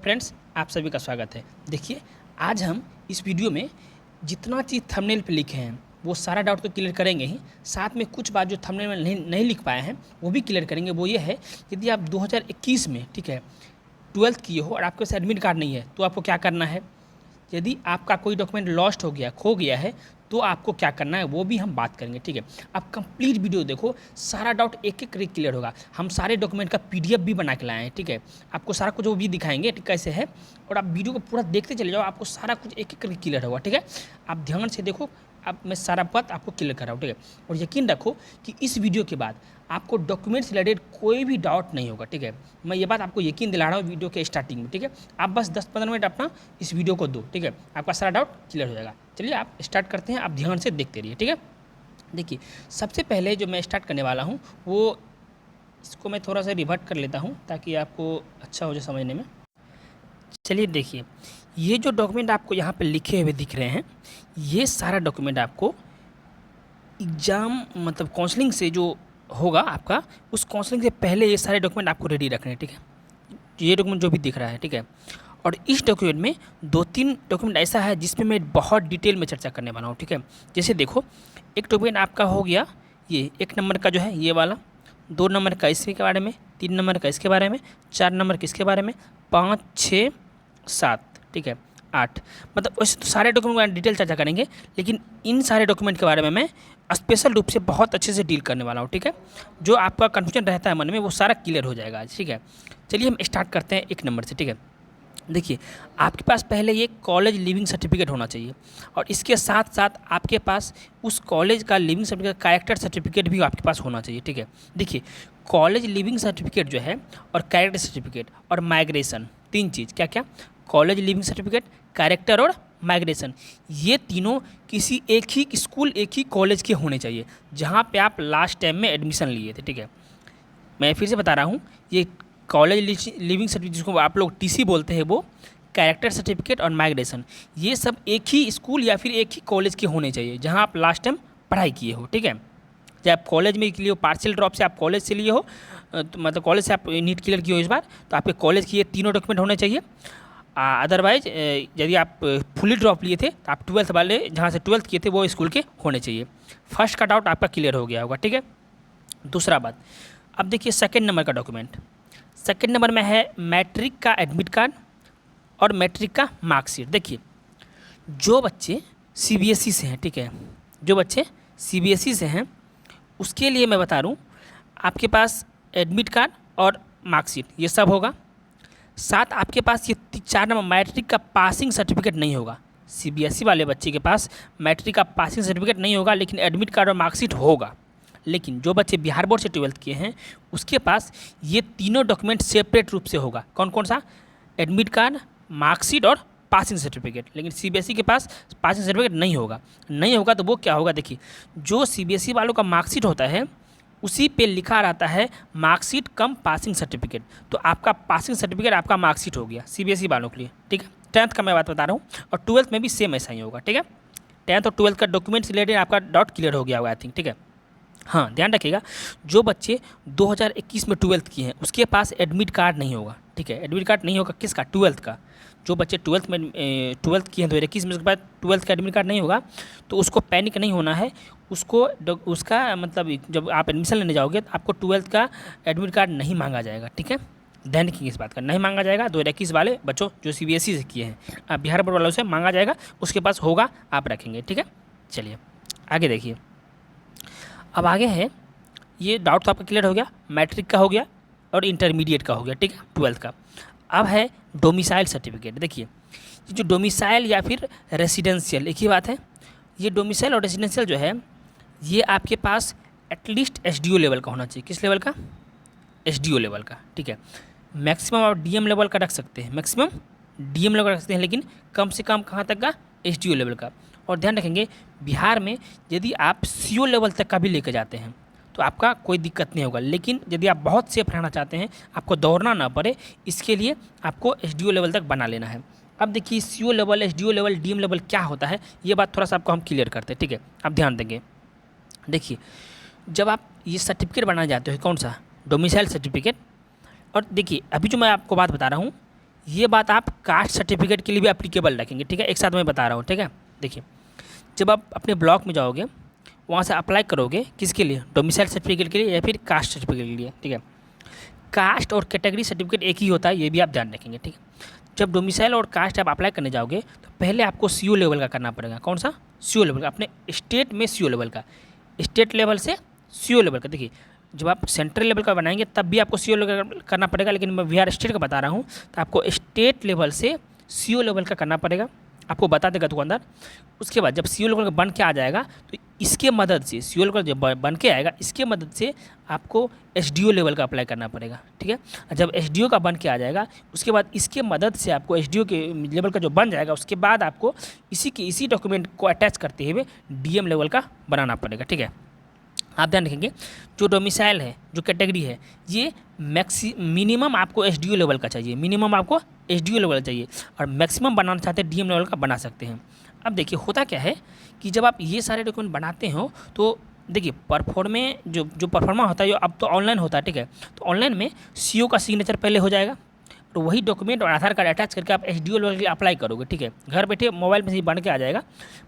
Friends, आप सभी का स्वागत है। देखिए, आज हम इस वीडियो में जितना चीज़ थंबनेल पे लिखे हैं वो सारा डाउट तो क्लियर करेंगे ही, साथ में कुछ बात जो थंबनेल में नहीं लिख पाए हैं वो भी क्लियर करेंगे। वो ये है, यदि आप 2021 में, ठीक है, 12th किए हो और आपके पास एडमिट कार्ड नहीं है तो आपको क्या करना है। यदि आपका कोई डॉक्यूमेंट लॉस्ट हो गया, खो गया है, तो आपको क्या करना है वो भी हम बात करेंगे, ठीक है। आप कंप्लीट वीडियो देखो, सारा डाउट एक एक करके क्लियर होगा। हम सारे डॉक्यूमेंट का पीडीएफ भी बना के लाए हैं, ठीक है। आपको सारा कुछ वो भी दिखाएंगे कैसे है, और आप वीडियो को पूरा देखते चले जाओ, आपको सारा कुछ एक एक करके क्लियर होगा, ठीक है। आप ध्यान से देखो, अब मैं सारा बात आपको क्लियर कर रहा हूँ, ठीक है। और यकीन रखो कि इस वीडियो के बाद आपको डॉक्यूमेंट से रिलेटेड कोई भी डाउट नहीं होगा, ठीक है। मैं ये बात आपको यकीन दिला रहा हूँ वीडियो के स्टार्टिंग में, ठीक है। आप बस 10-15 मिनट अपना इस वीडियो को दो, ठीक है, आपका सारा डाउट क्लियर हो जाएगा। चलिए आप स्टार्ट करते हैं, आप ध्यान से देखते रहिए, ठीक है। देखिए, सबसे पहले जो मैं स्टार्ट करने वाला हूँ वो, इसको मैं थोड़ा सा रिवर्ट कर लेता हूँ ताकि आपको अच्छा हो जाए समझने में। चलिए देखिए, ये जो डॉक्यूमेंट आपको यहाँ पे लिखे हुए दिख रहे हैं, ये सारा डॉक्यूमेंट आपको एग्ज़ाम मतलब काउंसलिंग से जो होगा आपका, उस काउंसलिंग से पहले ये सारे डॉक्यूमेंट आपको रेडी रखने हैं, ठीक है। ये डॉक्यूमेंट जो भी दिख रहा है, ठीक है। और इस डॉक्यूमेंट में 2-3 डॉक्यूमेंट ऐसा है जिसमें मैं बहुत डिटेल में चर्चा करने वाला हूँ, ठीक है। जैसे देखो, एक डॉक्यूमेंट आपका हो गया ये 1 नंबर का जो है ये वाला, 2 नंबर का इसके बारे में, 3 नंबर का इसके बारे में, 4 नंबर के इसके बारे में, 5, 6, 7, ठीक है, 8। मतलब वैसे तो सारे डॉक्यूमेंट का डिटेल चर्चा करेंगे, लेकिन इन सारे डॉक्यूमेंट के बारे में मैं स्पेशल रूप से बहुत अच्छे से डील करने वाला हूँ, ठीक है। जो आपका कन्फ्यूजन रहता है मन में वो सारा क्लियर हो जाएगा आज, ठीक है। चलिए हम स्टार्ट करते हैं 1 नंबर से, ठीक है। देखिए, आपके पास पहले ये कॉलेज लिविंग सर्टिफिकेट होना चाहिए, और इसके साथ साथ आपके पास उस कॉलेज का लिविंग सर्टिफिकेट, कैरेक्टर सर्टिफिकेट भी आपके पास होना चाहिए, ठीक है। देखिए, कॉलेज लिविंग सर्टिफिकेट जो है और कैरेक्टर सर्टिफिकेट और माइग्रेशन, 3 चीज़, क्या क्या, कॉलेज लिविंग सर्टिफिकेट, कैरेक्टर और माइग्रेशन, ये तीनों किसी एक ही स्कूल, एक ही कॉलेज के होने चाहिए जहाँ पे आप लास्ट टाइम में एडमिशन लिए थे, ठीक है। मैं फिर से बता रहा हूँ, ये कॉलेज लिविंग सर्टिफिकेट जिसको आप लोग टीसी बोलते हैं, वो कैरेक्टर सर्टिफिकेट और माइग्रेशन, ये सब एक ही स्कूल या फिर एक ही कॉलेज के होने चाहिए जहाँ आप लास्ट टाइम पढ़ाई किए हो, ठीक है। चाहे आप कॉलेज में लिए हो, पार्शियल ड्रॉप से आप कॉलेज से लिए हो, तो मतलब कॉलेज से आप नीट क्लियर किए हो इस बार, तो आपके कॉलेज की ये तीनों डॉक्यूमेंट होने चाहिए। अदरवाइज यदि आप फुली ड्रॉप लिए थे तो आप 12th वाले जहाँ से 12th किए थे वो स्कूल के होने चाहिए। फर्स्ट का डाउट आपका क्लियर हो गया होगा, ठीक है। दूसरा बात, अब देखिए सेकंड नंबर का डॉक्यूमेंट, सेकंड नंबर में है मैट्रिक का एडमिट कार्ड और मैट्रिक का मार्कशीट। देखिए, जो बच्चे सीबीएसई से हैं, ठीक है, जो बच्चे सीबीएसई से हैं उसके लिए मैं बता दूँ, आपके पास एडमिट कार्ड और मार्कशीट ये सब होगा। साथ आपके पास ये 4 नंबर मैट्रिक का पासिंग सर्टिफिकेट नहीं होगा। सीबीएसई वाले बच्चे के पास मैट्रिक का पासिंग सर्टिफिकेट नहीं होगा, लेकिन एडमिट कार्ड और मार्कशीट होगा। लेकिन जो बच्चे बिहार बोर्ड से 12th किए हैं उसके पास ये तीनों डॉक्यूमेंट सेपरेट रूप से होगा। कौन कौन सा, एडमिट कार्ड, मार्कशीट और पासिंग सर्टिफिकेट। लेकिन सीबीएसई के पास पासिंग सर्टिफिकेट नहीं होगा। नहीं होगा तो वो क्या होगा, देखिए, जो सीबीएसई वालों का मार्कशीट होता है उसी पे लिखा रहता है मार्कशीट कम पासिंग सर्टिफिकेट, तो आपका पासिंग सर्टिफिकेट आपका मार्कशीट हो गया सीबीएसई वालों के लिए, ठीक है। 10th का मैं बात बता रहा हूँ, और 12th में भी सेम ऐसा ही होगा, ठीक है। 10th और 12th का डॉक्यूमेंट से रिलेटेड आपका डाउट क्लियर हो गया होगा आई थिंक, ठीक है। हाँ, ध्यान रखिएगा, जो बच्चे 2021 में 12th किए हैं उसके पास एडमिट कार्ड नहीं होगा, ठीक है। एडमिट कार्ड नहीं होगा किसका, 12th का। जो बच्चे 12th में 12th किए हैं 2021 में, उसके बाद 12th का एडमिट कार्ड नहीं होगा, तो उसको पैनिक नहीं होना है। उसको उसका मतलब जब आप एडमिशन लेने जाओगे तो आपको 12th का एडमिट कार्ड नहीं मांगा जाएगा, ठीक है। ध्यान रखिए इस बात का, नहीं मांगा जाएगा। 2021 वाले बच्चों जो सीबीएसई से किए हैं, बिहार बोर्ड वालों से मांगा जाएगा, उसके पास होगा, आप रखेंगे, ठीक है। चलिए आगे देखिए, अब आगे है, ये डाउट तो आपका क्लियर हो गया, मैट्रिक का हो गया और इंटरमीडिएट का हो गया, ठीक है, 12th का। अब है डोमिसाइल सर्टिफिकेट। देखिए, ये जो डोमिसाइल या फिर रेसिडेंशियल एक ही बात है। ये डोमिसाइल और रेसिडेंशियल जो है ये आपके पास एटलीस्ट एसडीओ लेवल का होना चाहिए। किस लेवल का, एसडीओ लेवल का, ठीक है। मैक्सिमम आप डीएम लेवल का रख सकते हैं, मैक्सिमम डीएम लेवल का रख सकते हैं, लेकिन कम से कम कहाँ तक का, एसडीओ लेवल का। और ध्यान रखेंगे, बिहार में यदि आप सीओ लेवल तक का भी लेकर जाते हैं तो आपका कोई दिक्कत नहीं होगा। लेकिन यदि आप बहुत सेफ रहना चाहते हैं, आपको दौड़ना ना पड़े, इसके लिए आपको एसडीओ लेवल तक बना लेना है। अब देखिए, CO level, SDO level, DM level क्या होता है, ये बात थोड़ा सा आपको हम क्लियर करते हैं, ठीक है। आप ध्यान देंगे, देखिए, जब आप ये सर्टिफिकेट बनाने जाते हो, कौन सा, डोमिसाइल सर्टिफिकेट, और देखिए अभी जो मैं आपको बात बता रहा हूँ ये बात आप कास्ट सर्टिफिकेट के लिए भी एप्लीकेबल रखेंगे, ठीक है। एक साथ मैं बता रहा हूँ, ठीक है। देखिए, जब आप अपने ब्लॉक में जाओगे, वहाँ से अप्लाई करोगे किसके लिए, डोमिसाइल सर्टिफिकेट के लिए या फिर कास्ट सर्टिफिकेट के लिए, ठीक है। कास्ट और कैटेगरी सर्टिफिकेट एक ही होता है, ये भी आप ध्यान रखेंगे, ठीक है। जब डोमिसाइल और कास्ट आप अप्लाई करने जाओगे तो पहले आपको सीओ लेवल का करना पड़ेगा। कौन सा? सीओ लेवल का, अपने स्टेट में सीओ लेवल का, स्टेट लेवल से सीओ लेवल का। देखिए, जब आप सेंट्रल लेवल का बनाएंगे तब भी आपको सीओ लेवल का करना पड़ेगा, लेकिन मैं बिहार स्टेट का बता रहा हूँ तो आपको स्टेट लेवल से सीओ लेवल का करना पड़ेगा। आपको बता देगा दुकानदार। उसके बाद जब सीओ लेवल का बन के आ जाएगा तो इसके मदद से, सीओ लेवल जब बन के आएगा इसके मदद से आपको एसडीओ लेवल का अप्लाई करना पड़ेगा, ठीक है। जब एसडीओ का बन के आ जाएगा उसके बाद इसके मदद से आपको एसडीओ के लेवल का जो बन जाएगा उसके बाद आपको इसी डॉक्यूमेंट को अटैच करते हुए डीएम लेवल का बनाना पड़ेगा, ठीक है। आप ध्यान रखेंगे, जो डोमिसाइल है, जो कैटेगरी है, ये मिनिमम आपको एसडीओ लेवल का चाहिए, मिनिमम आपको एसडीओ लेवल चाहिए, और मैक्सिमम बनाना चाहते हैं डीएम लेवल का बना सकते हैं। अब देखिए, होता क्या है कि जब आप ये सारे डॉक्यूमेंट बनाते हो तो देखिए, परफॉर्मे जो परफॉर्मा होता है, जो अब तो ऑनलाइन होता है, ठीक है। तो ऑनलाइन में सीओ का सिग्नेचर पहले हो जाएगा, तो वही डॉक्यूमेंट और आधार कार्ड अटैच करके आप एसडीओ लेवल के लिए अप्लाई करोगे, ठीक है। घर बैठे मोबाइल में ही बन के आ जाएगा,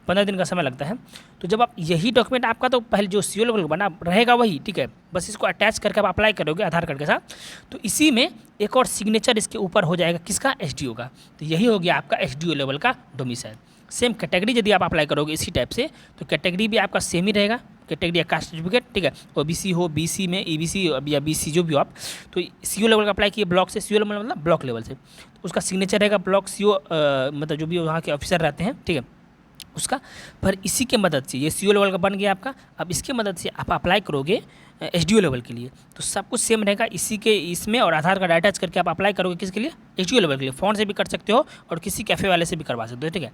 15 दिन का समय लगता है। तो जब आप यही डॉक्यूमेंट आपका तो पहले जो सीओ लेवल बना रहेगा वही, ठीक है, बस इसको अटैच करके आप अप्लाई करोगे आधार कार्ड के साथ, तो इसी में एक और सिग्नेचर इसके ऊपर हो जाएगा, किसका? एसडीओ का। तो यही हो गया आपका एसडीओ लेवल का डोमिसाइल। सेम कैटेगरी यदि आप अप्लाई करोगे इसी टाइप से तो कैटेगरी भी आपका सेम ही रहेगा, कैटेगरी या कास्ट सर्टिफिकेट, ठीक है। ओबीसी हो, बीसी में ईबीसी या बीसी जो भी हो आप, तो सीओ लेवल का अप्लाई किए ब्लॉक से, सीओ लेवल मतलब ब्लॉक लेवल से, तो उसका सिग्नेचर रहेगा ब्लॉक सीओ, मतलब जो भी वहाँ के ऑफिसर रहते हैं, ठीक है, उसका। पर इसी के मदद से ये सीओ लेवल का बन गया आपका। अब इसके मदद से आप अप्लाई करोगे एसडीओ लेवल के लिए, तो सब कुछ सेम रहेगा इसी के इसमें, और आधार कार्ड अटैच करके आप अप्लाई करोगे किसके लिए? एसडीओ लेवल के लिए। फ़ोन से भी कर सकते हो और किसी कैफ़े वाले से भी करवा सकते हो, ठीक है।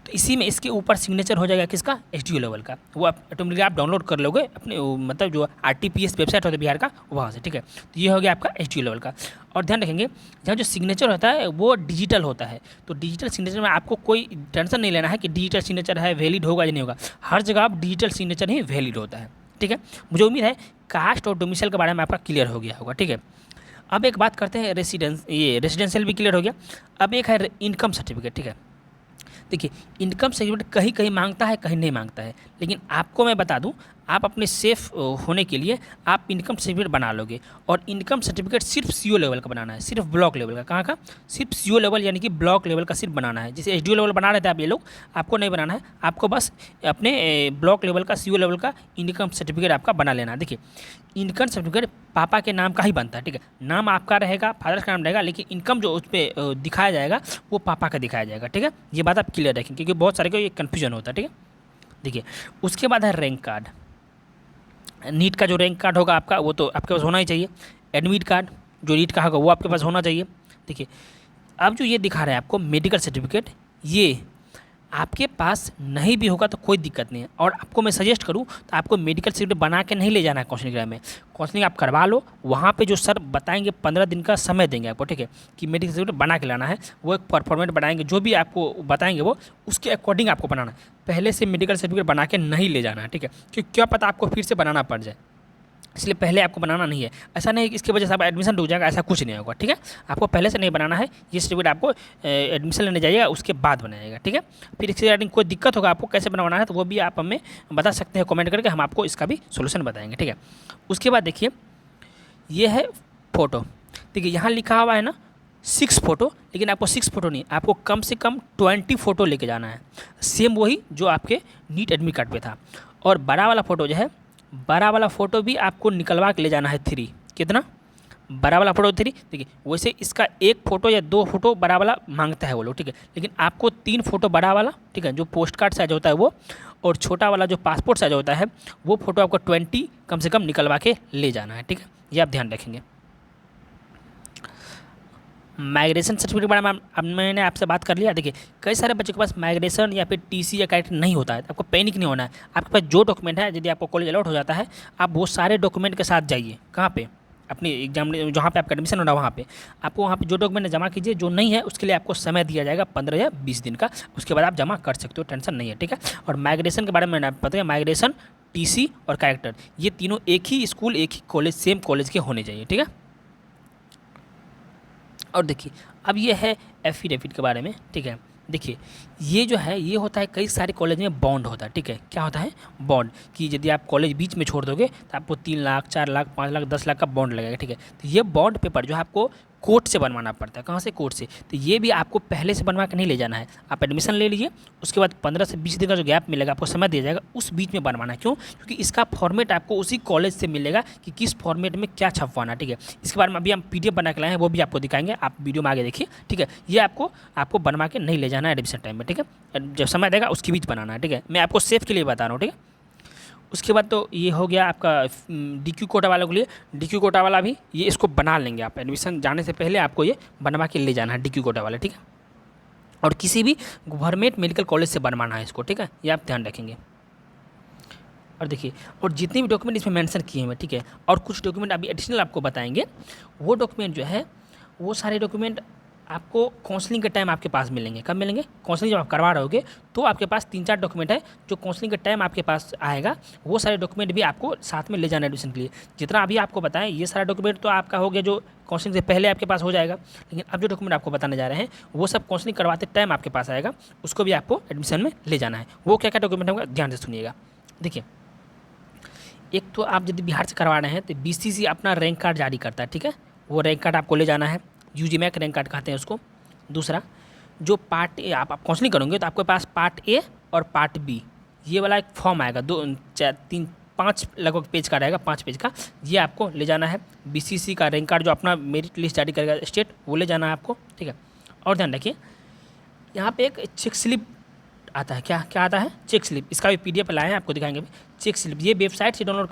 तो इसी में इसके ऊपर सिग्नेचर हो जाएगा किसका? एसडीओ लेवल का। वो ऑटोमेटिकली आप डाउनलोड कर लोगे अपने मतलब जो आरटीपीएस वेबसाइट होता है बिहार का, वहाँ से, ठीक है। तो ये हो गया आपका एसडीओ लेवल का। और ध्यान रखेंगे, जहाँ जो सिग्नेचर होता है वो डिजिटल होता है, तो डिजिटल सिग्नेचर में आपको कोई टेंशन नहीं लेना है कि डिजिटल सिग्नेचर है वैलिड होगा या नहीं होगा। हर जगह आप डिजिटल सिग्नेचर ही वैलिड होता है, ठीक है। मुझे उम्मीद है कास्ट और डोमिसाइल के बारे में आपका क्लियर हो गया होगा, ठीक है। अब एक बात करते हैं रेसिडेंशियल भी क्लियर हो गया। अब एक है इनकम सर्टिफिकेट, ठीक है। देखिए, इनकम सर्टिफिकेट कहीं कहीं मांगता है, कहीं नहीं मांगता है, लेकिन आपको मैं बता दूं, आप अपने सेफ होने के लिए आप इनकम सर्टिफिकेट बना लोगे। और इनकम सर्टिफिकेट सिर्फ सीओ लेवल का बनाना है, सिर्फ ब्लॉक लेवल का। कहाँ का? सिर्फ सीओ लेवल यानी कि ब्लॉक लेवल का सिर्फ बनाना है। जैसे एसडीओ लेवल बना रहे थे आप ये लोग, आपको नहीं बनाना है, आपको बस अपने ब्लॉक लेवल का सीओ लेवल का इनकम सर्टिफिकेट आपका बना लेना है। देखिए, इनकम सर्टिफिकेट पापा के नाम का ही बनता है, ठीक है। नाम आपका रहेगा, फादर का नाम रहेगा, लेकिन इनकम जो उस पर दिखाया जाएगा वो पापा का दिखाया जाएगा, ठीक है। ये बात आप क्लियर रखें क्योंकि बहुत सारे को ये कन्फ्यूजन होता है, ठीक है। देखिए, उसके बाद है रैंक कार्ड। नीट का जो रैंक कार्ड होगा आपका वो तो आपके पास होना ही चाहिए। एडमिट कार्ड जो नीट का होगा वो आपके पास होना चाहिए। देखिए, अब जो ये दिखा रहा है आपको मेडिकल सर्टिफिकेट, ये आपके पास नहीं भी होगा तो कोई दिक्कत नहीं है। और आपको मैं सजेस्ट करूं तो आपको मेडिकल सर्टिफिकेट बना के नहीं ले जाना है काउंसलिंग में। काउंसलिंग आप करवा लो, वहाँ पे जो सर बताएंगे 15 दिन का समय देंगे आपको, ठीक है, कि मेडिकल सर्टिफिकेट बना के लाना है। वो एक परफॉर्मेट बनाएंगे, जो भी आपको बताएंगे वो उसके अकॉर्डिंग आपको बनाना है। पहले से मेडिकल सर्टिफिकेट बना के नहीं ले जाना है, ठीक है, क्योंकि क्या पता आपको फिर से बनाना पड़ जाए, इसलिए पहले आपको बनाना नहीं है। ऐसा नहीं कि इसकी वजह से आप एडमिशन रुक जाएगा, ऐसा कुछ नहीं होगा, ठीक है। आपको पहले से नहीं बनाना है, ये सर्टिफिकेट आपको एडमिशन लेने जाइएगा उसके बाद बनाइएगा, ठीक है। फिर इसके रिगार्डिंग कोई दिक्कत होगा आपको कैसे बनवाना है तो वो भी आप हमें बता सकते हैं कमेंट करके, हम आपको इसका भी सोल्यूशन बताएंगे, ठीक है। उसके बाद देखिए, ये है फ़ोटो। देखिए, यहाँ लिखा हुआ है ना 6 फ़ोटो, लेकिन आपको 6 फ़ोटो नहीं, आपको कम से कम 20 फ़ोटो लेके जाना है। सेम वही जो आपके नीट एडमिट कार्ड पे था। और बड़ा वाला फ़ोटो जो है, बड़ा वाला फ़ोटो भी आपको निकलवा के ले जाना है 3। कितना? बड़ा वाला फ़ोटो 3। देखिए, वैसे इसका 1 फ़ोटो या 2 फ़ोटो बड़ा वाला मांगता है वो लोग, ठीक है, लेकिन आपको 3 फ़ोटो बड़ा वाला, ठीक है, जो पोस्ट कार्ड साइज होता है वो, और छोटा वाला जो पासपोर्ट साइज होता है वो फ़ोटो आपको 20 कम से कम निकलवा के ले जाना है, ठीक है। ये आप ध्यान रखेंगे। माइग्रेशन सर्टिफिकेट के बारे में अब मैंने आपसे बात कर लिया। देखिए, कई सारे बच्चों के पास माइग्रेशन या फिर टीसी या कैरेक्टर नहीं होता है, आपको पैनिक नहीं होना है। आपके पास जो डॉक्यूमेंट है, यदि आपको कॉलेज अलॉट हो जाता है, आप वो सारे डॉक्यूमेंट के साथ जाइए। कहाँ पे? अपनी एग्जाम जहाँ पे आपका एडमिशन हो रहा है वहाँ पे आपको, वहाँ पे जो डॉक्यूमेंट जमा कीजिए। जो नहीं है उसके लिए आपको समय दिया जाएगा 15 या 20 दिन का, उसके बाद आप जमा कर सकते हो, टेंशन नहीं है, ठीक है। और माइग्रेशन के बारे में मैंने आपको बताया, माइग्रेशन, टीसी और कैरेक्टर, ये तीनों एक ही स्कूल, एक ही कॉलेज, सेम कॉलेज के होने चाहिए, ठीक है। और देखिए, अब ये है एफिडेविट के बारे में, ठीक है। देखिए ये जो है ये होता है कई सारे कॉलेज में बॉन्ड होता है, ठीक है। क्या होता है? बॉन्ड, कि यदि आप कॉलेज बीच में छोड़ दोगे तो आपको 3 लाख 4 लाख 5 लाख 10 लाख का बॉन्ड लगेगा, ठीक है। तो ये बॉन्ड पेपर जो है आपको कोर्ट से बनवाना पड़ता है। कहाँ से? कोर्ट से। तो ये भी आपको पहले से बनवा के नहीं ले जाना है, आप एडमिशन ले लीजिए, उसके बाद 15 से 20 दिन का जो गैप मिलेगा आपको समय दिया जाएगा, उस बीच में बनवाना है। क्यों? क्योंकि इसका फॉर्मेट आपको उसी कॉलेज से मिलेगा कि किस फॉर्मेट में क्या छपवाना, ठीक है। इसके बारे में अभी हम PDF बना के लाए हैं, वो भी आपको दिखाएंगे, आप वीडियो में आगे देखिए, ठीक है। ये आपको बनवा के नहीं ले जाना है एडमिशन टाइम में, ठीक है। जब समय देगा उसके बीच बनाना है, ठीक है। मैं आपको सेफ के लिए बता रहा हूँ, ठीक है। उसके बाद तो ये हो गया आपका DQ कोटा वालों के लिए। DQ कोटा वाला भी ये इसको बना लेंगे, आप एडमिशन जाने से पहले आपको ये बनवा के ले जाना है DQ कोटा वाला, ठीक है। और किसी भी गवर्नमेंट मेडिकल कॉलेज से बनवाना है इसको, ठीक है। ये आप ध्यान रखेंगे। और देखिए, और जितने भी डॉक्यूमेंट इसमें मेंशन किए हैं, ठीक है, और कुछ डॉक्यूमेंट अभी एडिशनल आपको बताएंगे, वो डॉक्यूमेंट जो है वो सारे डॉक्यूमेंट आपको काउंसलिंग के टाइम आपके पास मिलेंगे। कब मिलेंगे? काउंसलिंग जब आप करवा रहोगे तो आपके पास 3-4 डॉक्यूमेंट है जो काउंसलिंग के टाइम आपके पास आएगा, वो सारे डॉक्यूमेंट भी आपको साथ में ले जाना है एडमिशन के लिए। जितना अभी आपको बताएं ये सारा डॉक्यूमेंट तो आपका हो गया जो काउंसलिंग से पहले आपके पास हो जाएगा, लेकिन अब जो डॉक्यूमेंट आपको बताने जा रहे हैं वो सब काउंसलिंग करवाते टाइम आपके पास आएगा, उसको भी आपको एडमिशन में ले जाना है। वो क्या क्या डॉक्यूमेंट होगा ध्यान से सुनिएगा। देखिए, एक तो आप यदि बिहार से करवा रहे हैं तो BCC अपना रैंक कार्ड जारी करता है, ठीक है। वो रैंक कार्ड आपको ले जाना है, UGMAC रैंक कार्ड कहते हैं उसको। दूसरा, जो पार्ट ए आप काउंसलिंग करोगे तो आपके पास पार्ट A और पार्ट B ये वाला एक फॉर्म आएगा, 2 4 3 5 लगभग पेज का रहेगा, 5 पेज का, ये आपको ले जाना है। BCC का रैंक कार्ड जो अपना मेरिट लिस्ट जारी करेगा स्टेट, वो ले जाना है आपको, ठीक है। और ध्यान रखिए यहाँ पे एक चेक स्लिप आता है, क्या क्या आता है? Check slip. इसका भी PDF लाए हैं, आपको दिखाएंगे भी। चेक स्लिप ये वेबसाइट से डाउनलोड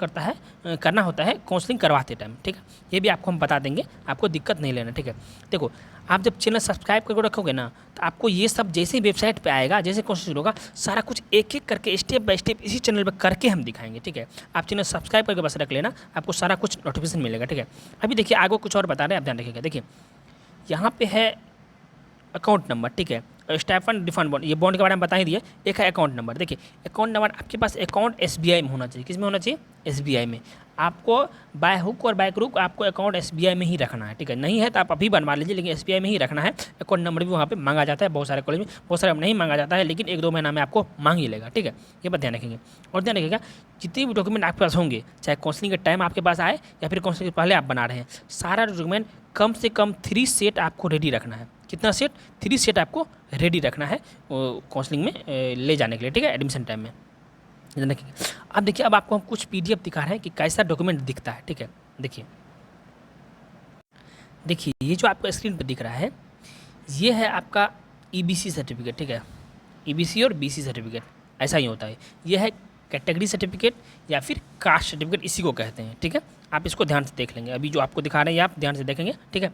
करना होता है काउंसलिंग करवाते टाइम, ठीक है। ये भी आपको हम बता देंगे, आपको दिक्कत नहीं लेना, ठीक है। देखो, आप जब चैनल सब्सक्राइब करके रखोगे ना तो आपको ये सब जैसे ही वेबसाइट पे आएगा, जैसे कोशिश होगा, सारा कुछ एक एक करके स्टेप बाय स्टेप इसी चैनल पर करके हम दिखाएंगे, ठीक है। आप चैनल सब्सक्राइब करके बस रख लेना, आपको सारा कुछ नोटिफिकेशन मिलेगा, ठीक है। अभी देखिए आगे कुछ और बता रहे हैं, आप ध्यान रखिएगा। देखिए यहाँ पे है अकाउंट नंबर, ठीक है। स्टाइपेंड रिफंड बॉन्ड, ये बॉन्ड के बारे में बता ही दिए। एक है अकाउंट नंबर। देखिए अकाउंट नंबर आपके पास अकाउंट SBI में होना चाहिए। किस में होना चाहिए? SBI में। आपको बाय हुक और बाय क्रुक आपको अकाउंट SBI में ही रखना है, ठीक है। नहीं है तो आप अभी बनवा लीजिए, लेकिन SBI में ही रखना है। अकाउंट नंबर भी वहाँ पे मांगा जाता है, बहुत सारे कॉलेज में, बहुत सारे नहीं मांगा जाता है, लेकिन 1-2 महीना में आपको मांग ही लेगा, ठीक है। ये बात ध्यान रखेंगे। और ध्यान रखिएगा जितने भी डॉक्यूमेंट आपके पास होंगे, चाहे काउंसलिंग के टाइम आपके पास आए या फिर काउंसलिंग के पहले आप बना रहे हैं, सारा डॉक्यूमेंट कम से कम 3 सेट आपको रेडी रखना है। कितना सेट? 3 सेट आपको रेडी रखना है काउंसलिंग में ले जाने के लिए, ठीक है, एडमिशन टाइम में। अब देखिए, अब आपको हम कुछ PDF दिखा रहे हैं कि कैसा डॉक्यूमेंट दिखता है, ठीक है। देखिए ये जो आपको स्क्रीन पर दिख रहा है ये है आपका EBC सर्टिफिकेट, ठीक है। EBC और BC सर्टिफिकेट ऐसा ही होता है। ये है कैटेगरी सर्टिफिकेट या फिर कास्ट सर्टिफिकेट, इसी को कहते हैं, ठीक है। आप इसको ध्यान से देख लेंगे, अभी जो आपको दिखा रहे हैं आप ध्यान से देखेंगे, ठीक है।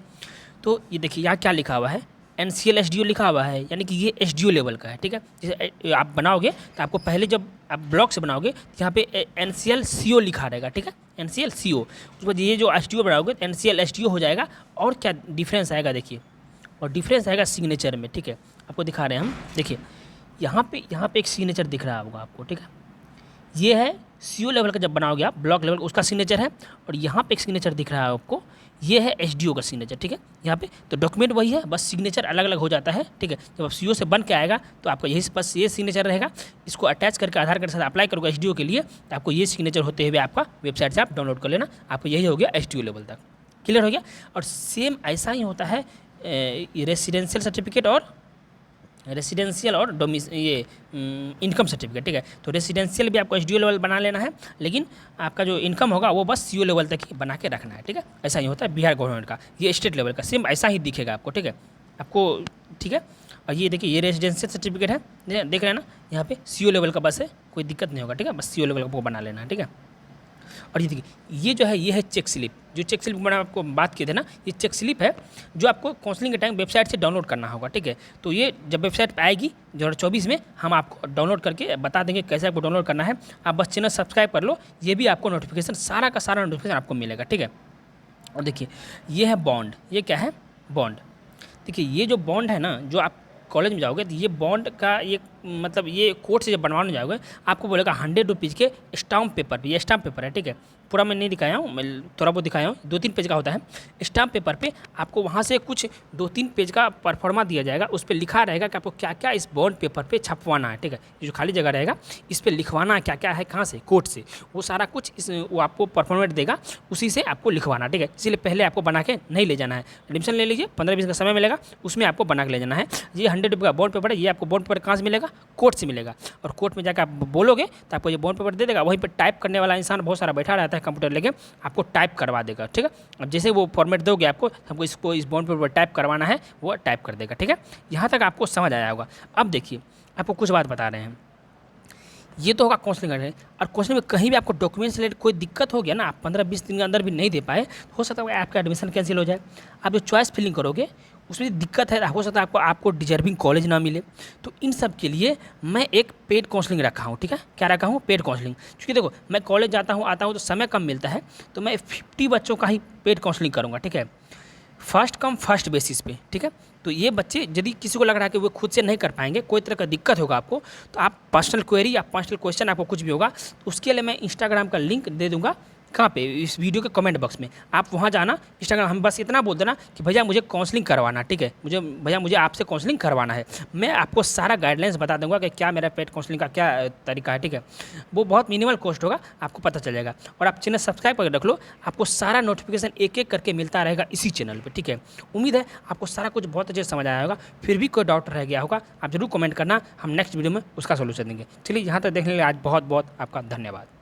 तो ये देखिए यहाँ क्या लिखा हुआ है, NCL SDO लिखा हुआ है, यानी कि ये SDO लेवल का है, ठीक है। जैसे आप बनाओगे तो आपको पहले जब आप ब्लॉक से बनाओगे तो यहाँ पे NCL CO लिखा रहेगा, ठीक है, NCL CO। उसके बाद ये जो SDO बनाओगे तो NCL SDO हो जाएगा। और क्या डिफरेंस आएगा देखिए, और डिफरेंस आएगा सिग्नेचर में, ठीक है। आपको दिखा रहे हैं हम, देखिए यहाँ पे एक सिग्नेचर दिख रहा होगा आपको, ठीक है। ये है CO लेवल का जब बनाओगे आप ब्लॉक लेवल उसका सिग्नेचर है, और यहाँ पे एक सिग्नेचर दिख रहा है आपको, ये है SDO का सिग्नेचर, ठीक है। यहाँ पे तो डॉक्यूमेंट वही है, बस सिग्नेचर अलग अलग हो जाता है, ठीक है। जब आप CO से बन के आएगा तो आपका यही बस ये सिग्नेचर रहेगा। इसको अटैच करके आधार कार्ड के साथ अप्लाई करोगे SDO के लिए तो आपको ये सिग्नेचर होते हुए आपका वेबसाइट से आप डाउनलोड कर लेना, आपको यही हो गया SDO लेवल तक, क्लियर हो गया। और सेम ऐसा ही होता है रेसिडेंशियल सर्टिफिकेट और रेसिडेंशियल और ये इनकम सर्टिफिकेट, ठीक है। तो रेसिडेंशियल भी आपको SDO लेवल बना लेना है, लेकिन आपका जो इनकम होगा वो बस CO लेवल तक ही बना के रखना है, ठीक है। ऐसा ही होता है बिहार गवर्नमेंट का। ये स्टेट लेवल का सेम ऐसा ही दिखेगा आपको, ठीक है, आपको, ठीक है। और ये देखिए ये रेसिडेंशियल सर्टिफिकेट है, देख रहे हैं ना, यहाँ पे CO लेवल का बस है, कोई दिक्कत नहीं होगा, ठीक है। बस CO लेवल का वो बना लेना है, ठीक है। और ये देखिए ये जो है ये है चेक स्लिप। जो चेक स्लिप मैंने आपको बात की थी ना, ये चेक स्लिप है जो आपको काउंसलिंग के टाइम वेबसाइट से डाउनलोड करना होगा, ठीक है। तो ये जब वेबसाइट पे आएगी 2024 में, हम आपको डाउनलोड करके बता देंगे कैसे आपको डाउनलोड करना है। आप बस चैनल सब्सक्राइब कर लो, ये भी आपको नोटिफिकेशन सारा का सारा नोटिफिकेशन आपको मिलेगा, ठीक है। और देखिए ये है बॉन्ड। ये क्या है? बॉन्ड। देखिए ये जो बॉन्ड है ना, जो आप कॉलेज में जाओगे तो ये बॉन्ड का ये मतलब ये कोर्ट से जब बनवाने जाओगे आपको बोलेगा 100 रुपीज़ के स्टाम्प पेपर पे, ये स्टाम्प पेपर है, ठीक है, पूरा मैं नहीं दिखाया हूँ, मैं थोड़ा बहुत दिखाया हूँ, 2-3 पेज का होता है। स्टाम्प पेपर पे आपको वहाँ से कुछ 2-3 पेज का परफॉर्मा दिया जाएगा, उस पर लिखा रहेगा कि आपको क्या क्या इस बॉन्ड पेपर पे छपवाना है, ठीक है, ये जो खाली जगह रहेगा इस पर लिखवाना है क्या क्या है, कहाँ से, कोर्ट से, वो सारा कुछ वो आपको परफॉर्मेट देगा, उसी से आपको लिखवाना, ठीक है। इसीलिए पहले आपको बना के नहीं ले जाना है, एडमिशन ले लीजिए, 15-20 का समय मिलेगा, उसमें आपको बना के ले जाना है। ये 100 रुपये का बॉन्ड पेपर है, ये आपको बॉन्ड पेपर कहाँ से मिलेगा, कोर्ट से मिलेगा, और कोर्ट में जाकर आप बोलोगे तो आपको ये बॉन्ड पेपर दे देगा, वहीं पर टाइप करने वाला इंसान बहुत सारा बैठा रहता है कंप्यूटर लेके, आपको टाइप करवा देगा, ठीक है। अब जैसे वो फॉर्मेट दोगे आपको, हमको इसको इस बॉन्ड पेपर पर टाइप करवाना है, वो टाइप कर देगा, ठीक है। यहाँ तक आपको समझ आया होगा। अब देखिए आपको कुछ बात बता रहे हैं, ये तो होगा काउंसलिंग है, और काउंसलिंग में कहीं भी आपको डॉक्यूमेंट्स रिलेटेड कोई दिक्कत हो गया ना, आप 15-20 दिन के अंदर भी नहीं दे पाए, हो सकता है आपका एडमिशन कैंसिल हो जाए। आप जो चॉइस फिलिंग करोगे उसमें दिक्कत है, हो सकता है आपको डिजर्विंग कॉलेज ना मिले। तो इन सब के लिए मैं एक पेड काउंसलिंग रखा हूँ, ठीक है, क्या रखा हूँ, पेड काउंसलिंग। क्योंकि देखो मैं कॉलेज जाता हूँ आता हूँ तो समय कम मिलता है, तो मैं 50 बच्चों का ही पेड काउंसलिंग करूँगा, ठीक है, फर्स्ट कम फर्स्ट बेसिस पे, ठीक है। तो ये बच्चे यदि किसी को लग रहा है कि वो खुद से नहीं कर पाएंगे, कोई तरह का दिक्कत होगा आपको, तो आप पर्सनल क्वेरी या पर्सनल क्वेश्चन आपको कुछ भी होगा तो उसके लिए मैं इंस्टाग्राम का लिंक दे दूंगा, कहाँ पे, इस वीडियो के कमेंट बॉक्स में, आप वहाँ जाना इंस्टाग्राम, हम बस इतना बोल देना कि भैया मुझे काउंसलिंग करवाना, ठीक है, मुझे आपसे काउंसलिंग करवाना है, मैं आपको सारा गाइडलाइंस बता दूंगा कि क्या मेरा पेड काउंसलिंग का क्या तरीका है, ठीक है। वो बहुत मिनिमल कॉस्ट होगा, आपको पता चल जाएगा। और आप चैनल सब्सक्राइब करके रख लो, आपको सारा नोटिफिकेशन एक एक करके मिलता रहेगा इसी चैनल पर, ठीक है। उम्मीद है आपको सारा कुछ बहुत अच्छे से समझ आया होगा, फिर भी कोई डाउट रह गया होगा आप जरूर कमेंट करना, हम नेक्स्ट वीडियो में उसका सोल्यूशन देंगे। चलिए यहाँ तक देखने के लिए आज बहुत बहुत आपका धन्यवाद।